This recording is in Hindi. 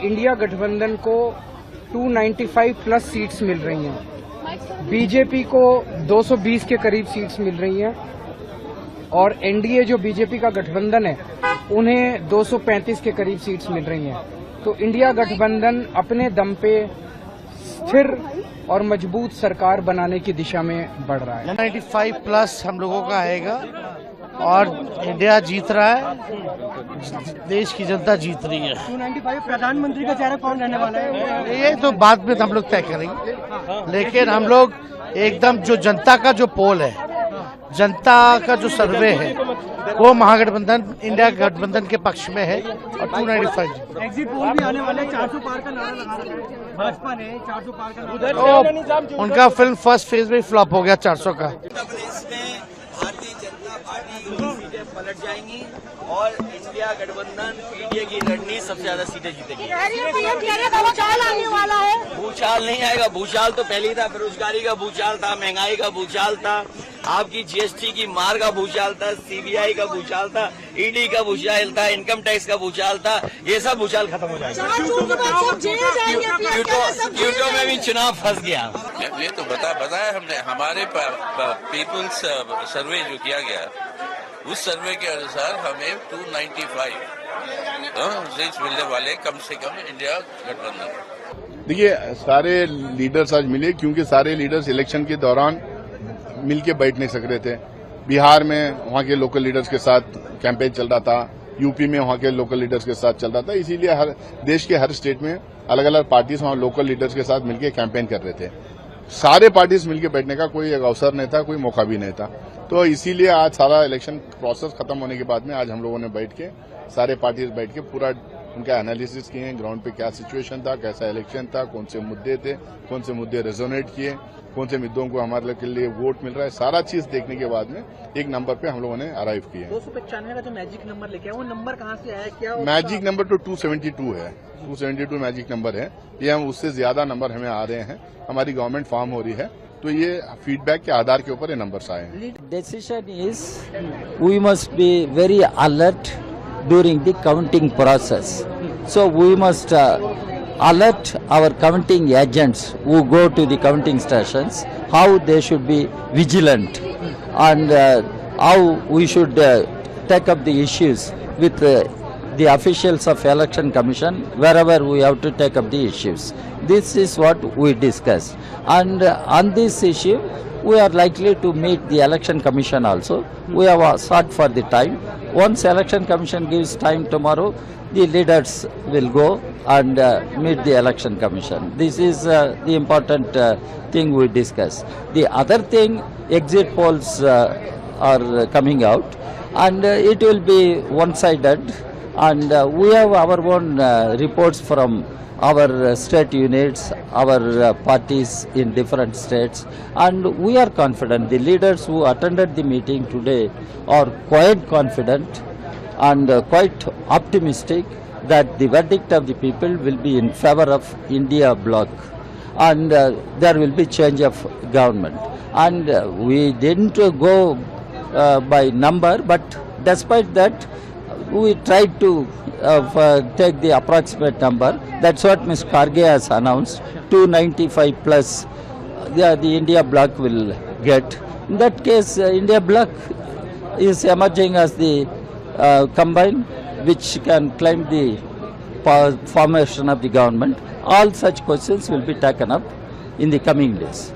इंडिया गठबंधन को 295 प्लस सीट्स मिल रही हैं, बीजेपी को 220 के करीब सीट्स मिल रही हैं और एनडीए जो बीजेपी का गठबंधन है उन्हें 235 के करीब सीट्स मिल रही हैं। तो इंडिया गठबंधन अपने दम पे स्थिर और मजबूत सरकार बनाने की दिशा में बढ़ रहा है। 95 प्लस हम लोगों का आएगा और इंडिया जीत रहा है, देश की जनता जीत रही है। 295 प्रधानमंत्री का चेहरा कौन रहने वाला है? ये तो बाद में हम लोग तय करेंगे, लेकिन हम लोग एकदम जो जनता का जो पोल है, जनता का जो सर्वे है वो महागठबंधन इंडिया गठबंधन के पक्ष में है और 295। एग्जिट पोल भी आने वाले 400 पार का नारा लगा रहा है भाजपा ने, 400 पार का नारा। उनका फिल्म फर्स्ट फेज में फ्लॉप हो गया 400 का। भारतीय जनता पार्टी सीटें पलट जाएंगी और इंडिया गठबंधन पीडीए की लड़नी सबसे ज्यादा सीटें जीतेगी। भूचाल आने वाला है। भूचाल नहीं आएगा, भूचाल तो पहले ही था, बेरोजगारी का भूचाल था, महंगाई का भूचाल था, आपकी जीएसटी की मार का भूचाल था, सीबीआई का भूचाल था, ईडी का भूचाल था, इनकम टैक्स का भूचाल था। ये सब भूचाल खत्म हो जाएगा। यूट्यूब में भी चुनाव फंस गया। ये तो बताया हमने, हमारे पीपुल्स सर्वे जो किया गया उस सर्वे के अनुसार हमें 295 सीट्स मिलने वाले कम से कम इंडिया गठबंधन। देखिए, सारे लीडर्स आज मिले क्योंकि सारे लीडर्स इलेक्शन के दौरान मिलके बैठ नहीं सक रहे थे। बिहार में वहां के लोकल लीडर्स के साथ कैंपेन चल रहा था, यूपी में वहां के लोकल लीडर्स के साथ चल रहा था, इसीलिए हर देश के हर स्टेट में अलग अलग पार्टीज वहां लोकल लीडर्स के साथ मिलकर कैंपेन कर रहे थे। सारे पार्टीज मिलकर बैठने का कोई अवसर नहीं था, कोई मौका भी नहीं था। तो इसीलिए आज सारा इलेक्शन प्रोसेस खत्म होने के बाद में आज हम लोगों ने बैठ के सारे पार्टीज बैठ के पूरा उनका एनालिसिस किए, ग्राउंड पे क्या सिचुएशन था, कैसा इलेक्शन था, कौन से मुद्दे थे, कौन से मुद्दे रेजोनेट किए, कौन से मुद्दों को हमारे के लिए वोट मिल रहा है, सारा चीज देखने के बाद में एक नंबर पे हम लोगों ने अराइव किए। 295 का जो मैजिक नंबर लेके आया वो नंबर कहाँ से आया, क्या मैजिक नंबर तो 272 है, 272 मैजिक नंबर है। ये हम उससे ज्यादा नंबर हमें आ रहे हैं, हमारी गवर्नमेंट फॉर्म हो रही है, तो ये फीडबैक के आधार के ऊपर ये नंबर्स आए हैं। Decision is we must be very alert during the counting process. So we must alert our counting agents who go to the counting stations how they should be vigilant and how we should take up the issues with the officials of Election Commission wherever we have to take up the issues. This is what we discussed, and on this issue we are likely to meet the Election Commission also. We have sought for the time. Once Election Commission gives time tomorrow, the leaders will go and meet the Election Commission. This is the important thing we discuss. The other thing, exit polls are coming out, and it will be one-sided, and we have our own reports from our state units, our parties in different states, and we are confident. The leaders who attended the meeting today are quite confident and quite optimistic that the verdict of the people will be in favor of India bloc, and there will be change of government. And we didn't go by number, but despite that we tried to take the approximate number. That's what Ms. Karge has announced. 295 plus the India bloc will get. In that case, India bloc is emerging as the combine which can claim the formation of the government. All such questions will be taken up in the coming days.